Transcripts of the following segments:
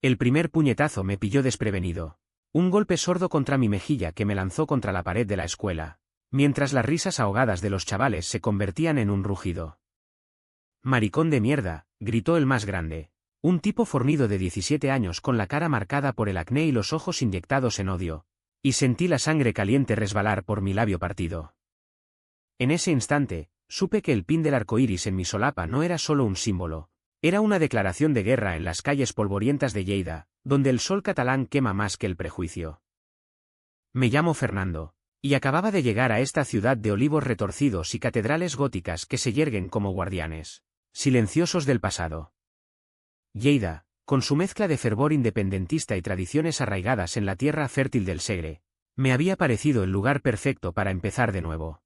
El primer puñetazo me pilló desprevenido. Un golpe sordo contra mi mejilla que me lanzó contra la pared de la escuela, mientras las risas ahogadas de los chavales se convertían en un rugido. «Maricón de mierda», gritó el más grande. Un tipo fornido de 17 años con la cara marcada por el acné y los ojos inyectados en odio. Y sentí la sangre caliente resbalar por mi labio partido. En ese instante, supe que el pin del arco iris en mi solapa no era solo un símbolo. Era una declaración de guerra en las calles polvorientas de Lleida, donde el sol catalán quema más que el prejuicio. Me llamo Fernando, y acababa de llegar a esta ciudad de olivos retorcidos y catedrales góticas que se yerguen como guardianes silenciosos del pasado. Lleida, con su mezcla de fervor independentista y tradiciones arraigadas en la tierra fértil del Segre, me había parecido el lugar perfecto para empezar de nuevo.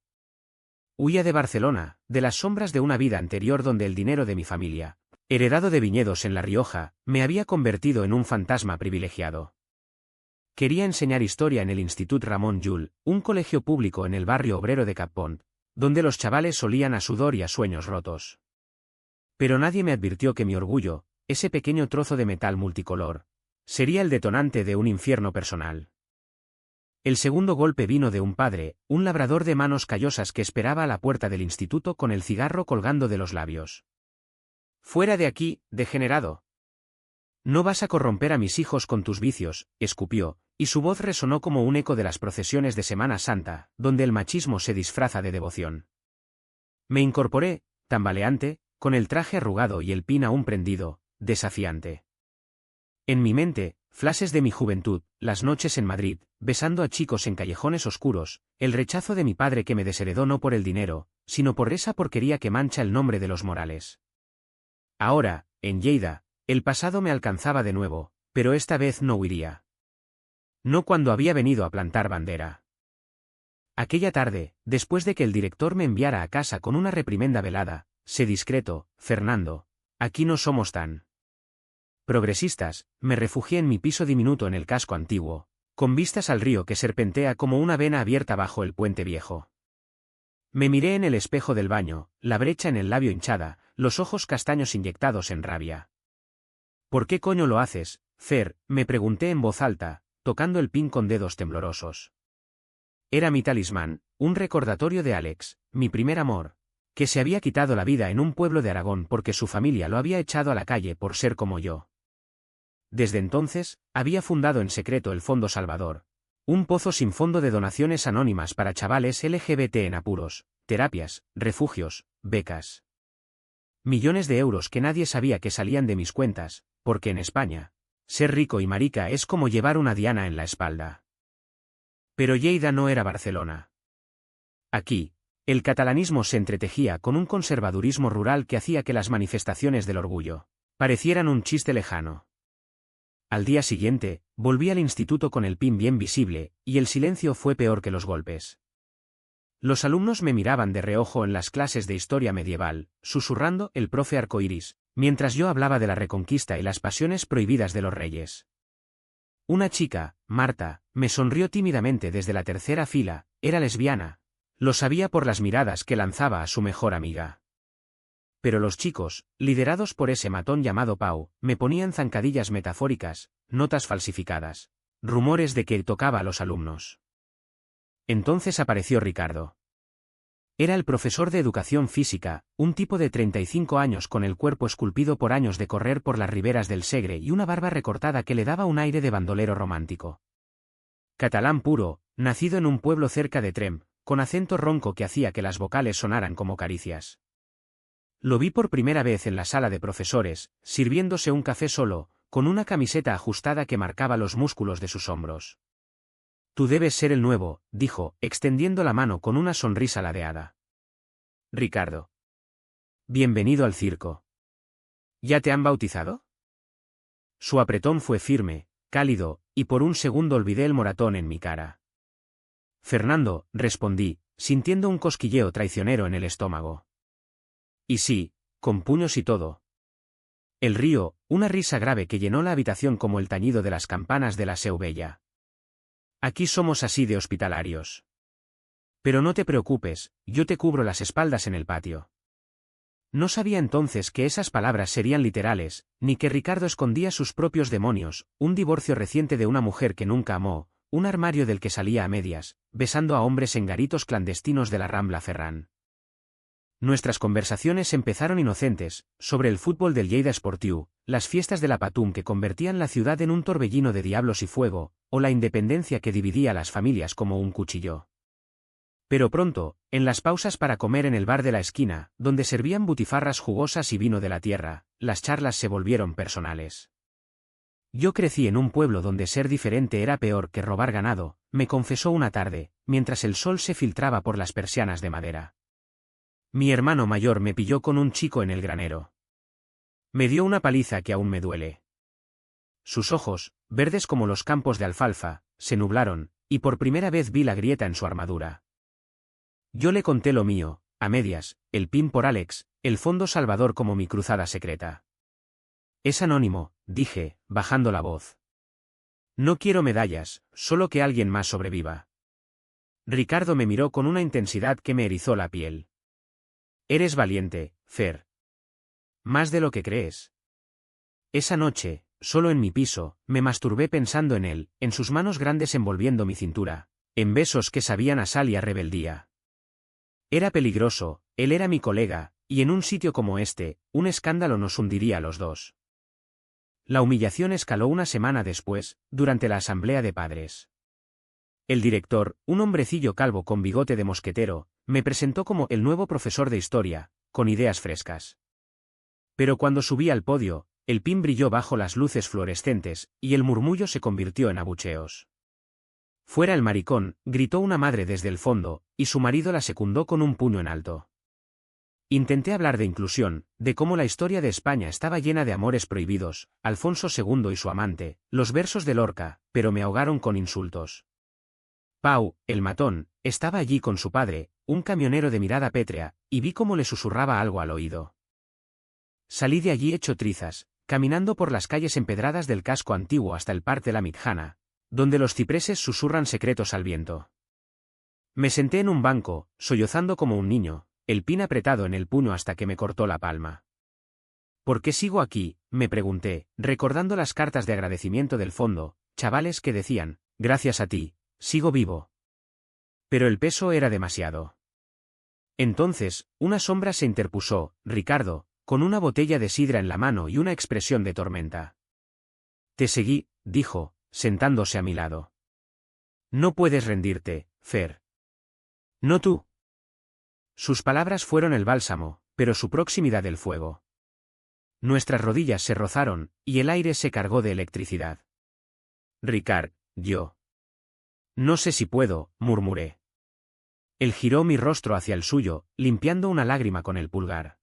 Huía de Barcelona, de las sombras de una vida anterior donde el dinero de mi familia, heredado de viñedos en La Rioja, me había convertido en un fantasma privilegiado. Quería enseñar historia en el Institut Ramon Llull, un colegio público en el barrio obrero de Cappont, donde los chavales solían a sudor y a sueños rotos. Pero nadie me advirtió que mi orgullo, ese pequeño trozo de metal multicolor, sería el detonante de un infierno personal. El segundo golpe vino de un padre, un labrador de manos callosas que esperaba a la puerta del instituto con el cigarro colgando de los labios. «Fuera de aquí, degenerado. No vas a corromper a mis hijos con tus vicios», escupió, y su voz resonó como un eco de las procesiones de Semana Santa, donde el machismo se disfraza de devoción. Me incorporé, tambaleante, con el traje arrugado y el pin aún prendido, desafiante. En mi mente, flashes de mi juventud, las noches en Madrid, besando a chicos en callejones oscuros, el rechazo de mi padre que me desheredó no por el dinero, sino por esa porquería que mancha el nombre de los Morales. Ahora, en Lleida, el pasado me alcanzaba de nuevo, pero esta vez no huiría. No cuando había venido a plantar bandera. Aquella tarde, después de que el director me enviara a casa con una reprimenda velada, sé discreto, Fernando, aquí no somos tan progresistas, me refugié en mi piso diminuto en el casco antiguo, con vistas al río que serpentea como una vena abierta bajo el puente viejo. Me miré en el espejo del baño, la brecha en el labio hinchada, los ojos castaños inyectados en rabia. «¿Por qué coño lo haces, Fer?», me pregunté en voz alta, tocando el pin con dedos temblorosos. Era mi talismán, un recordatorio de Alex, mi primer amor, que se había quitado la vida en un pueblo de Aragón porque su familia lo había echado a la calle por ser como yo. Desde entonces, había fundado en secreto el Fondo Salvador, un pozo sin fondo de donaciones anónimas para chavales LGBT en apuros, terapias, refugios, becas. Millones de euros que nadie sabía que salían de mis cuentas, porque en España, ser rico y marica es como llevar una diana en la espalda. Pero Lleida no era Barcelona. Aquí, el catalanismo se entretejía con un conservadurismo rural que hacía que las manifestaciones del orgullo parecieran un chiste lejano. Al día siguiente, volví al instituto con el pin bien visible, y el silencio fue peor que los golpes. Los alumnos me miraban de reojo en las clases de historia medieval, susurrando el profe arcoíris, mientras yo hablaba de la Reconquista y las pasiones prohibidas de los reyes. Una chica, Marta, me sonrió tímidamente desde la tercera fila, era lesbiana. Lo sabía por las miradas que lanzaba a su mejor amiga. Pero los chicos, liderados por ese matón llamado Pau, me ponían zancadillas metafóricas, notas falsificadas, rumores de que tocaba a los alumnos. Entonces apareció Ricardo. Era el profesor de educación física, un tipo de 35 años con el cuerpo esculpido por años de correr por las riberas del Segre y una barba recortada que le daba un aire de bandolero romántico. Catalán puro, nacido en un pueblo cerca de Tremp, con acento ronco que hacía que las vocales sonaran como caricias. Lo vi por primera vez en la sala de profesores, sirviéndose un café solo, con una camiseta ajustada que marcaba los músculos de sus hombros. «Tú debes ser el nuevo», dijo, extendiendo la mano con una sonrisa ladeada. «Ricardo. Bienvenido al circo. ¿Ya te han bautizado?». Su apretón fue firme, cálido, y por un segundo olvidé el moratón en mi cara. «Fernando», respondí, sintiendo un cosquilleo traicionero en el estómago. «Y sí, con puños y todo». El río, una risa grave que llenó la habitación como el tañido de las campanas de la Seu Vella. «Aquí somos así de hospitalarios. Pero no te preocupes, yo te cubro las espaldas en el patio». No sabía entonces que esas palabras serían literales, ni que Ricardo escondía sus propios demonios, un divorcio reciente de una mujer que nunca amó, un armario del que salía a medias, besando a hombres en garitos clandestinos de la Rambla Ferran. Nuestras conversaciones empezaron inocentes, sobre el fútbol del Lleida Esportiu, las fiestas de la Patum que convertían la ciudad en un torbellino de diablos y fuego, o la independencia que dividía a las familias como un cuchillo. Pero pronto, en las pausas para comer en el bar de la esquina, donde servían butifarras jugosas y vino de la tierra, las charlas se volvieron personales. Yo crecí en un pueblo donde ser diferente era peor que robar ganado, me confesó una tarde, mientras el sol se filtraba por las persianas de madera. Mi hermano mayor me pilló con un chico en el granero. Me dio una paliza que aún me duele. Sus ojos, verdes como los campos de alfalfa, se nublaron, y por primera vez vi la grieta en su armadura. Yo le conté lo mío, a medias, el PIN por Alex, el Fondo Salvador como mi cruzada secreta. Es anónimo, dije, bajando la voz. No quiero medallas, solo que alguien más sobreviva. Ricardo me miró con una intensidad que me erizó la piel. Eres valiente, Fer. Más de lo que crees. Esa noche, solo en mi piso, me masturbé pensando en él, en sus manos grandes envolviendo mi cintura, en besos que sabían a sal y a rebeldía. Era peligroso, él era mi colega, y en un sitio como este, un escándalo nos hundiría a los dos. La humillación escaló una semana después, durante la asamblea de padres. El director, un hombrecillo calvo con bigote de mosquetero, me presentó como el nuevo profesor de historia, con ideas frescas. Pero cuando subí al podio, el PIN brilló bajo las luces fluorescentes, y el murmullo se convirtió en abucheos. Fuera el maricón, gritó una madre desde el fondo, y su marido la secundó con un puño en alto. Intenté hablar de inclusión, de cómo la historia de España estaba llena de amores prohibidos, Alfonso II y su amante, los versos de Lorca, pero me ahogaron con insultos. Pau, el matón, estaba allí con su padre, un camionero de mirada pétrea, y vi cómo le susurraba algo al oído. Salí de allí hecho trizas, caminando por las calles empedradas del casco antiguo hasta el Parc de la Mitjana, donde los cipreses susurran secretos al viento. Me senté en un banco, sollozando como un niño, el PIN apretado en el puño hasta que me cortó la palma. ¿Por qué sigo aquí?, me pregunté, recordando las cartas de agradecimiento del fondo, chavales que decían, gracias a ti, sigo vivo. Pero el peso era demasiado. Entonces, una sombra se interpuso, Ricardo, con una botella de sidra en la mano y una expresión de tormenta. Te seguí, dijo, sentándose a mi lado. No puedes rendirte, Fer. No tú. Sus palabras fueron el bálsamo, pero su proximidad el fuego. Nuestras rodillas se rozaron, y el aire se cargó de electricidad. Ricard, yo. No sé si puedo, murmuré. Él giró mi rostro hacia el suyo, limpiando una lágrima con el pulgar.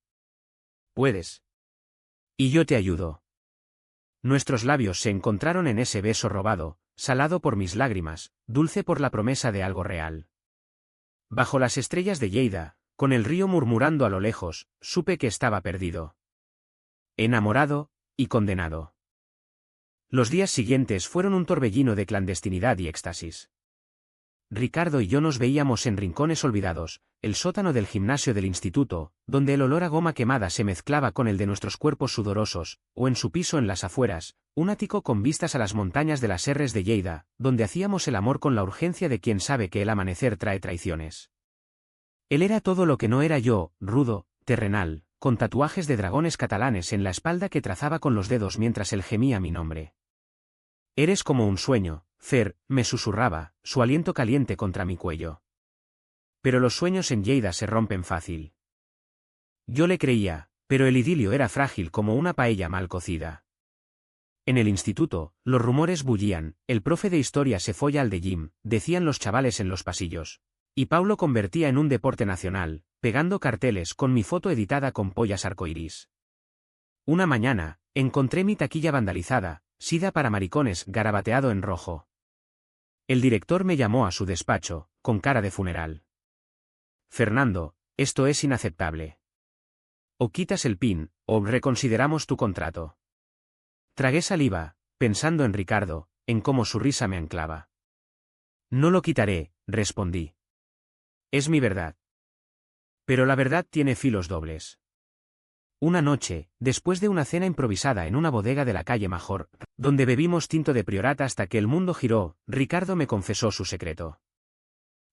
Puedes. Y yo te ayudo. Nuestros labios se encontraron en ese beso robado, salado por mis lágrimas, dulce por la promesa de algo real. Bajo las estrellas de Lleida, con el río murmurando a lo lejos, supe que estaba perdido. Enamorado, y condenado. Los días siguientes fueron un torbellino de clandestinidad y éxtasis. Ricardo y yo nos veíamos en rincones olvidados, el sótano del gimnasio del instituto, donde el olor a goma quemada se mezclaba con el de nuestros cuerpos sudorosos, o en su piso en las afueras, un ático con vistas a las montañas de las Serres de Lleida, donde hacíamos el amor con la urgencia de quien sabe que el amanecer trae traiciones. Él era todo lo que no era yo, rudo, terrenal, con tatuajes de dragones catalanes en la espalda que trazaba con los dedos mientras él gemía mi nombre. Eres como un sueño, Fer, me susurraba, su aliento caliente contra mi cuello. Pero los sueños en Lleida se rompen fácil. Yo le creía, pero el idilio era frágil como una paella mal cocida. En el instituto, los rumores bullían, el profe de historia se folla al de Jim, decían los chavales en los pasillos. Y Paulo convertía en un deporte nacional, pegando carteles con mi foto editada con pollas arcoiris. Una mañana, encontré mi taquilla vandalizada, sida para maricones garabateado en rojo. El director me llamó a su despacho, con cara de funeral. Fernando, esto es inaceptable. O quitas el PIN, o reconsideramos tu contrato. Tragué saliva, pensando en Ricardo, en cómo su risa me anclaba. No lo quitaré, respondí. Es mi verdad. Pero la verdad tiene filos dobles. Una noche, después de una cena improvisada en una bodega de la calle Major, donde bebimos tinto de Priorat hasta que el mundo giró, Ricardo me confesó su secreto.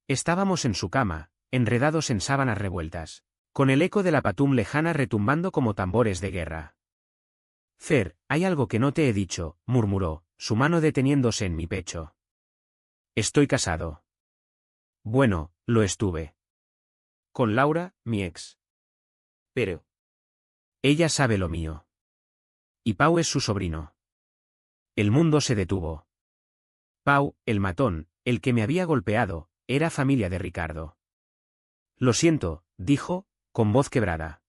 Estábamos en su cama, enredados en sábanas revueltas, con el eco de la Patum lejana retumbando como tambores de guerra. Fer, hay algo que no te he dicho, murmuró, su mano deteniéndose en mi pecho. Estoy casado. Bueno, lo estuve. Con Laura, mi ex. Pero ella sabe lo mío. Y Pau es su sobrino. El mundo se detuvo. Pau, el matón, el que me había golpeado, era familia de Ricardo. Lo siento, dijo, con voz quebrada.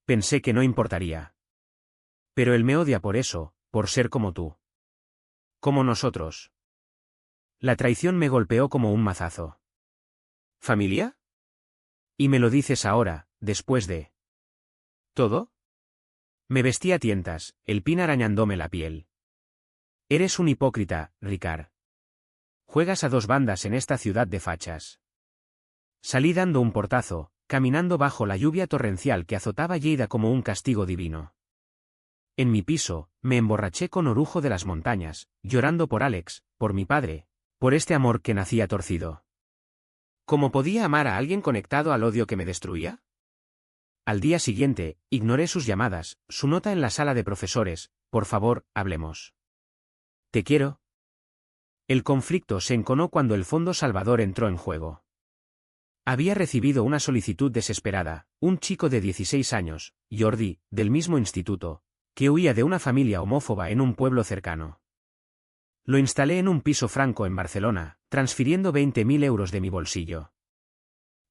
Pensé que no importaría. Pero él me odia por eso, por ser como tú. Como nosotros. La traición me golpeó como un mazazo. ¿Familia? Y me lo dices ahora, después de todo. Me vestí a tientas, el pin arañándome la piel. Eres un hipócrita, Ricard. Juegas a dos bandas en esta ciudad de fachas. Salí dando un portazo, caminando bajo la lluvia torrencial que azotaba Lleida como un castigo divino. En mi piso, me emborraché con orujo de las montañas, llorando por Alex, por mi padre, por este amor que nacía torcido. ¿Cómo podía amar a alguien conectado al odio que me destruía? Al día siguiente, ignoré sus llamadas, su nota en la sala de profesores, por favor, hablemos. ¿Te quiero? El conflicto se enconó cuando el Fondo Salvador entró en juego. Había recibido una solicitud desesperada, un chico de 16 años, Jordi, del mismo instituto, que huía de una familia homófoba en un pueblo cercano. Lo instalé en un piso franco en Barcelona, transfiriendo 20.000 euros de mi bolsillo.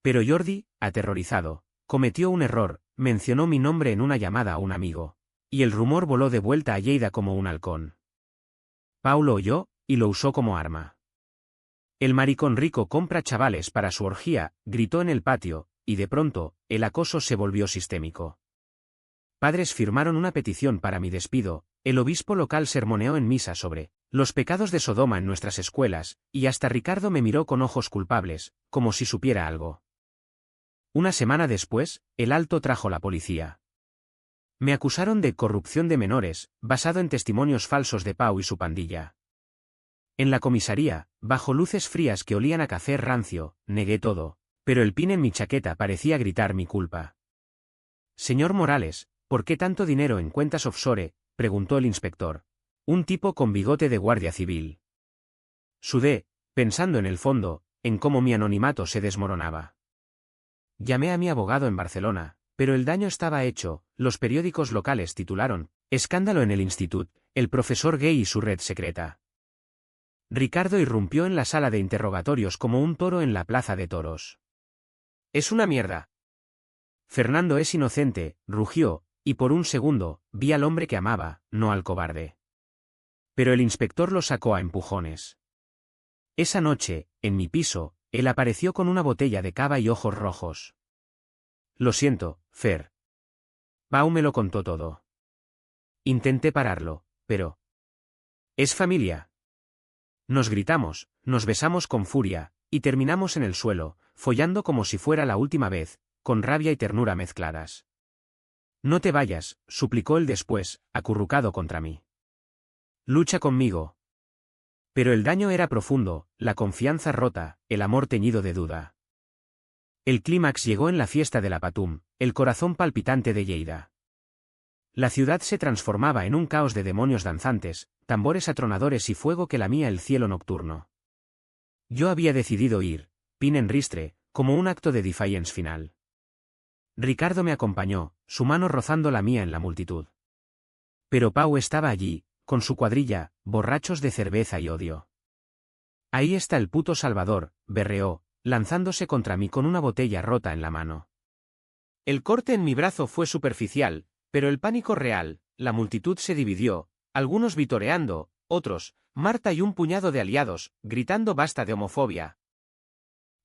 Pero Jordi, aterrorizado, cometió un error, mencionó mi nombre en una llamada a un amigo, y el rumor voló de vuelta a Lleida como un halcón. Pau lo oyó, y lo usó como arma. El maricón rico compra chavales para su orgía, gritó en el patio, y de pronto, el acoso se volvió sistémico. Padres firmaron una petición para mi despido, el obispo local sermoneó en misa sobre los pecados de Sodoma en nuestras escuelas, y hasta Ricardo me miró con ojos culpables, como si supiera algo. Una semana después, el Alto trajo la policía. Me acusaron de corrupción de menores, basado en testimonios falsos de Pau y su pandilla. En la comisaría, bajo luces frías que olían a café rancio, negué todo, pero el pin en mi chaqueta parecía gritar mi culpa. Señor Morales, ¿por qué tanto dinero en cuentas offshore?, preguntó el inspector. Un tipo con bigote de guardia civil. Sudé, pensando en el fondo, en cómo mi anonimato se desmoronaba. Llamé a mi abogado en Barcelona, pero el daño estaba hecho, los periódicos locales titularon, Escándalo en el instituto, el profesor gay y su red secreta. Ricardo irrumpió en la sala de interrogatorios como un toro en la plaza de toros. Es una mierda. Fernando es inocente, rugió, y por un segundo, vi al hombre que amaba, no al cobarde. Pero el inspector lo sacó a empujones. Esa noche, en mi piso, él apareció con una botella de cava y ojos rojos. Lo siento, Fer. Pau me lo contó todo. Intenté pararlo, pero... Es familia. Nos gritamos, nos besamos con furia, y terminamos en el suelo, follando como si fuera la última vez, con rabia y ternura mezcladas. No te vayas, suplicó él después, acurrucado contra mí. Lucha conmigo. Pero el daño era profundo, la confianza rota, el amor teñido de duda. El clímax llegó en la fiesta de la Patum, el corazón palpitante de Lleida. La ciudad se transformaba en un caos de demonios danzantes, tambores atronadores y fuego que lamía el cielo nocturno. Yo había decidido ir, pin en ristre, como un acto de defiance final. Ricardo me acompañó, su mano rozando la mía en la multitud. Pero Pau estaba allí, con su cuadrilla, borrachos de cerveza y odio. Ahí está el puto Salvador, berreó, lanzándose contra mí con una botella rota en la mano. El corte en mi brazo fue superficial, pero el pánico real, la multitud se dividió, algunos vitoreando, otros, Marta y un puñado de aliados, gritando basta de homofobia.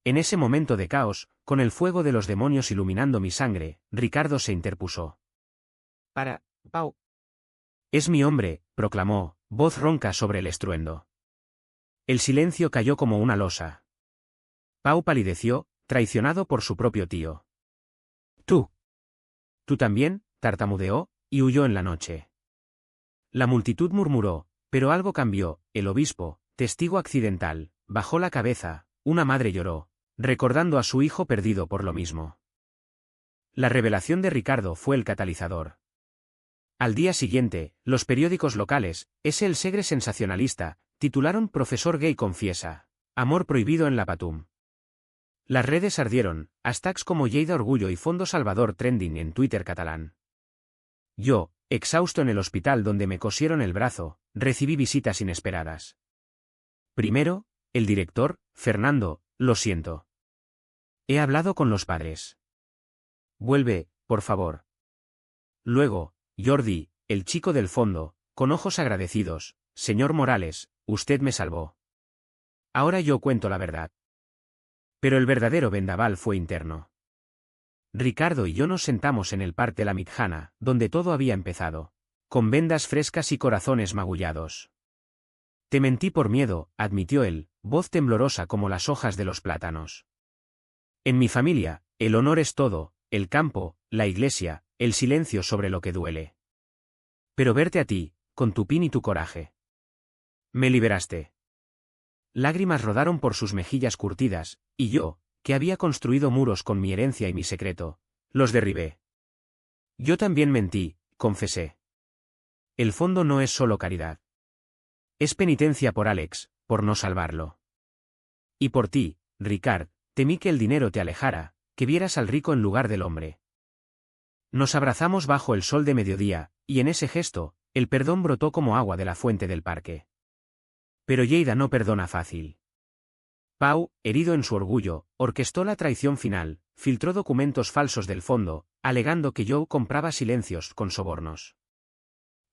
En ese momento de caos, con el fuego de los demonios iluminando mi sangre, Ricardo se interpuso. Para, Pau. Es mi hombre, proclamó, voz ronca sobre el estruendo. El silencio cayó como una losa. Pau palideció, traicionado por su propio tío. Tú. Tú también, tartamudeó, y huyó en la noche. La multitud murmuró, pero algo cambió. El obispo, testigo accidental, bajó la cabeza, una madre lloró, recordando a su hijo perdido por lo mismo. La revelación de Ricardo fue el catalizador. Al día siguiente, los periódicos locales, El Segre sensacionalista, titularon Profesor gay confiesa, amor prohibido en la Patum. Las redes ardieron, hashtags como Lleida Orgullo y Fondo Salvador trending en Twitter catalán. Yo, exhausto en el hospital donde me cosieron el brazo, recibí visitas inesperadas. Primero, el director, Fernando, lo siento. He hablado con los padres. Vuelve, por favor. Luego, Jordi, el chico del fondo, con ojos agradecidos, señor Morales, usted me salvó. Ahora yo cuento la verdad. Pero el verdadero vendaval fue interno. Ricardo y yo nos sentamos en el parque de la Mitjana, donde todo había empezado, con vendas frescas y corazones magullados. Te mentí por miedo, admitió él, voz temblorosa como las hojas de los plátanos. En mi familia, el honor es todo, el campo, la iglesia, el silencio sobre lo que duele. Pero verte a ti, con tu pin y tu coraje. Me liberaste. Lágrimas rodaron por sus mejillas curtidas, y yo, que había construido muros con mi herencia y mi secreto, los derribé. Yo también mentí, confesé. El fondo no es solo caridad. Es penitencia por Alex, por no salvarlo. Y por ti, Ricard, temí que el dinero te alejara, que vieras al rico en lugar del hombre. Nos abrazamos bajo el sol de mediodía, y en ese gesto, el perdón brotó como agua de la fuente del parque. Pero Lleida no perdona fácil. Pau, herido en su orgullo, orquestó la traición final, filtró documentos falsos del fondo, alegando que yo compraba silencios con sobornos.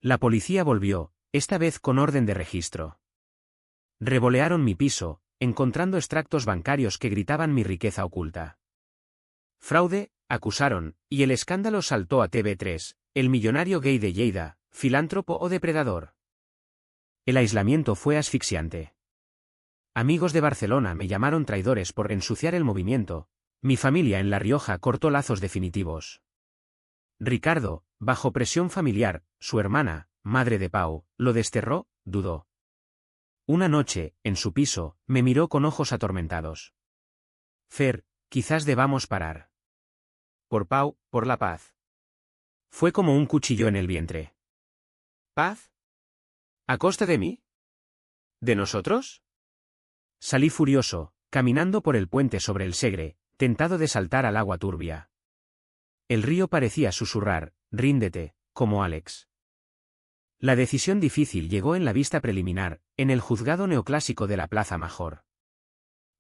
La policía volvió, esta vez con orden de registro. Revolearon mi piso, encontrando extractos bancarios que gritaban mi riqueza oculta. Fraude, acusaron, y el escándalo saltó a TV3, el millonario gay de Lleida, filántropo o depredador. El aislamiento fue asfixiante. Amigos de Barcelona me llamaron traidores por ensuciar el movimiento, mi familia en La Rioja cortó lazos definitivos. Ricardo, bajo presión familiar, su hermana, madre de Pau, lo desterró, dudó. Una noche, en su piso, me miró con ojos atormentados. Fer, quizás debamos parar. Por Pau, por la paz. Fue como un cuchillo en el vientre. ¿Paz? ¿A costa de mí? ¿De nosotros? Salí furioso, caminando por el puente sobre el Segre, tentado de saltar al agua turbia. El río parecía susurrar, ríndete, como Alex. La decisión difícil llegó en la vista preliminar, en el juzgado neoclásico de la Plaza Major.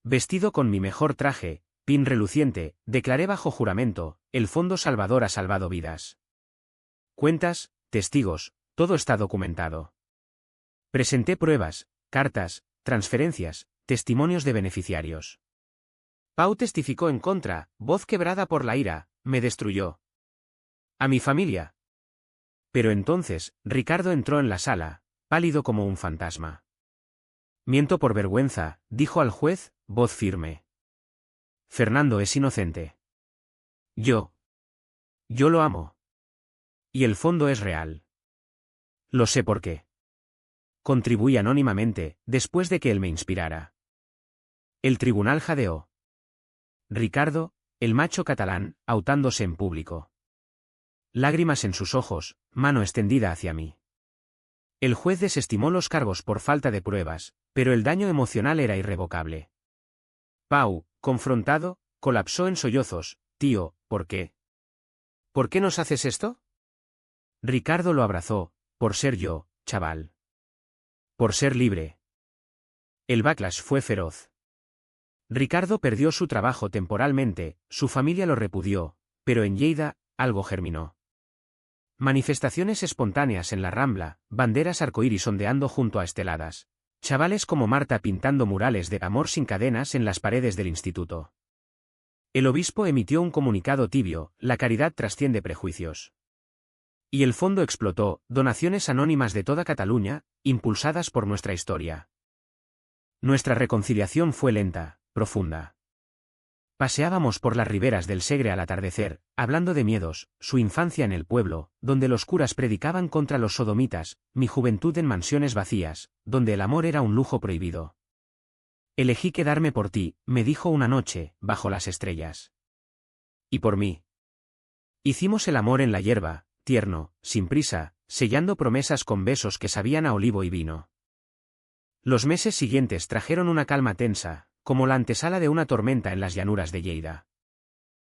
Vestido con mi mejor traje, pin reluciente, declaré bajo juramento, el Fondo Salvador ha salvado vidas. Cuentas, testigos, todo está documentado. Presenté pruebas, cartas, transferencias, testimonios de beneficiarios. Pau testificó en contra, voz quebrada por la ira, me destruyó. A mi familia. Pero entonces, Ricardo entró en la sala, pálido como un fantasma. Miento por vergüenza, dijo al juez, voz firme. Fernando es inocente. Yo lo amo. Y el fondo es real. Lo sé por qué. Contribuí anónimamente, después de que él me inspirara. El tribunal jadeó. Ricardo, el macho catalán, autándose en público. Lágrimas en sus ojos, mano extendida hacia mí. El juez desestimó los cargos por falta de pruebas, pero el daño emocional era irrevocable. Pau, confrontado, colapsó en sollozos. Tío, ¿por qué? ¿Por qué nos haces esto? Ricardo lo abrazó, por ser yo, chaval. Por ser libre. El backlash fue feroz. Ricardo perdió su trabajo temporalmente, su familia lo repudió, pero en Lleida, algo germinó. Manifestaciones espontáneas en la Rambla, banderas arcoíris ondeando junto a esteladas, chavales como Marta pintando murales de amor sin cadenas en las paredes del instituto. El obispo emitió un comunicado tibio, la caridad trasciende prejuicios. Y el fondo explotó, donaciones anónimas de toda Cataluña, impulsadas por nuestra historia. Nuestra reconciliación fue lenta, profunda. Paseábamos por las riberas del Segre al atardecer, hablando de miedos, su infancia en el pueblo, donde los curas predicaban contra los sodomitas, mi juventud en mansiones vacías, donde el amor era un lujo prohibido. Elegí quedarme por ti, me dijo una noche, bajo las estrellas. Y por mí. Hicimos el amor en la hierba, tierno, sin prisa, sellando promesas con besos que sabían a olivo y vino. Los meses siguientes trajeron una calma tensa, como la antesala de una tormenta en las llanuras de Lleida.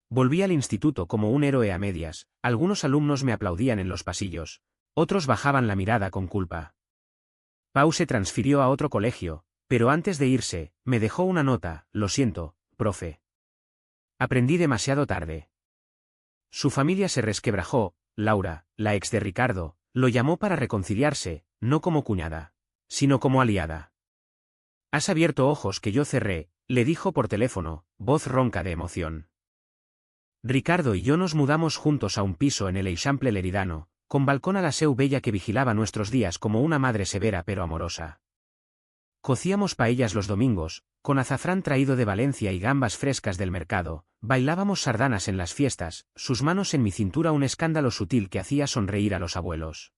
Volví al instituto como un héroe a medias, algunos alumnos me aplaudían en los pasillos, otros bajaban la mirada con culpa. Pau se transfirió a otro colegio, pero antes de irse, me dejó una nota: lo siento, profe. Aprendí demasiado tarde. Su familia se resquebrajó, Laura, la ex de Ricardo, lo llamó para reconciliarse, no como cuñada, sino como aliada. Has abierto ojos que yo cerré, le dijo por teléfono, voz ronca de emoción. Ricardo y yo nos mudamos juntos a un piso en el Eixample Leridano, con balcón a la seu bella que vigilaba nuestros días como una madre severa pero amorosa. Cocíamos paellas los domingos, con azafrán traído de Valencia y gambas frescas del mercado, bailábamos sardanas en las fiestas, sus manos en mi cintura, un escándalo sutil que hacía sonreír a los abuelos.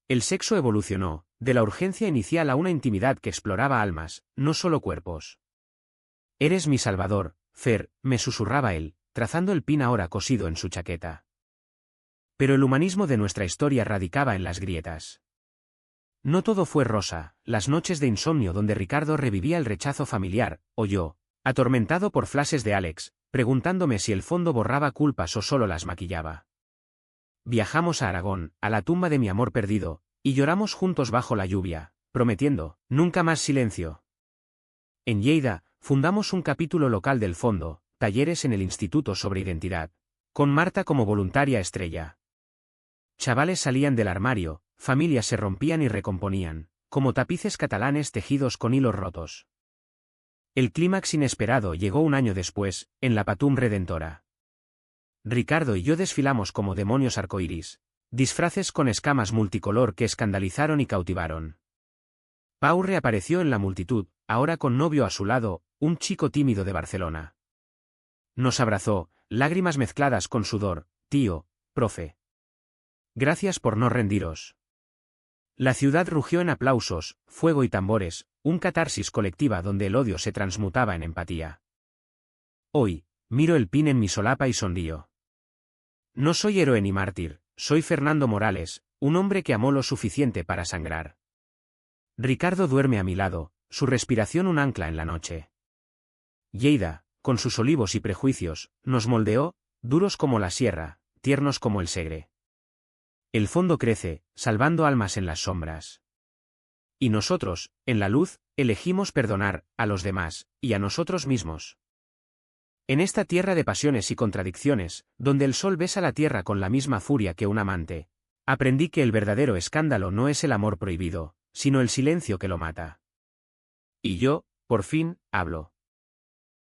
El sexo evolucionó, de la urgencia inicial a una intimidad que exploraba almas, no solo cuerpos. Eres mi salvador, Fer, me susurraba él, trazando el pin ahora cosido en su chaqueta. Pero el humanismo de nuestra historia radicaba en las grietas. No todo fue rosa, las noches de insomnio donde Ricardo revivía el rechazo familiar, o yo, atormentado por flashes de Alex, preguntándome si el fondo borraba culpas o solo las maquillaba. Viajamos a Aragón, a la tumba de mi amor perdido, y lloramos juntos bajo la lluvia, prometiendo, nunca más silencio. En Lleida, fundamos un capítulo local del fondo, talleres en el instituto sobre identidad, con Marta como voluntaria estrella. Chavales salían del armario, familias se rompían y recomponían, como tapices catalanes tejidos con hilos rotos. El clímax inesperado llegó un año después, en la Patum Redentora. Ricardo y yo desfilamos como demonios arcoíris, disfraces con escamas multicolor que escandalizaron y cautivaron. Pau reapareció en la multitud, ahora con novio a su lado, un chico tímido de Barcelona. Nos abrazó, lágrimas mezcladas con sudor: tío, profe. Gracias por no rendiros. La ciudad rugió en aplausos, fuego y tambores, un catarsis colectiva donde el odio se transmutaba en empatía. Hoy, miro el pin en mi solapa y sonrío. No soy héroe ni mártir, soy Fernando Morales, un hombre que amó lo suficiente para sangrar. Ricardo duerme a mi lado, su respiración un ancla en la noche. Lleida, con sus olivos y prejuicios, nos moldeó, duros como la sierra, tiernos como el Segre. El fondo crece, salvando almas en las sombras. Y nosotros, en la luz, elegimos perdonar, a los demás, y a nosotros mismos. En esta tierra de pasiones y contradicciones, donde el sol besa la tierra con la misma furia que un amante, aprendí que el verdadero escándalo no es el amor prohibido, sino el silencio que lo mata. Y yo, por fin, hablo.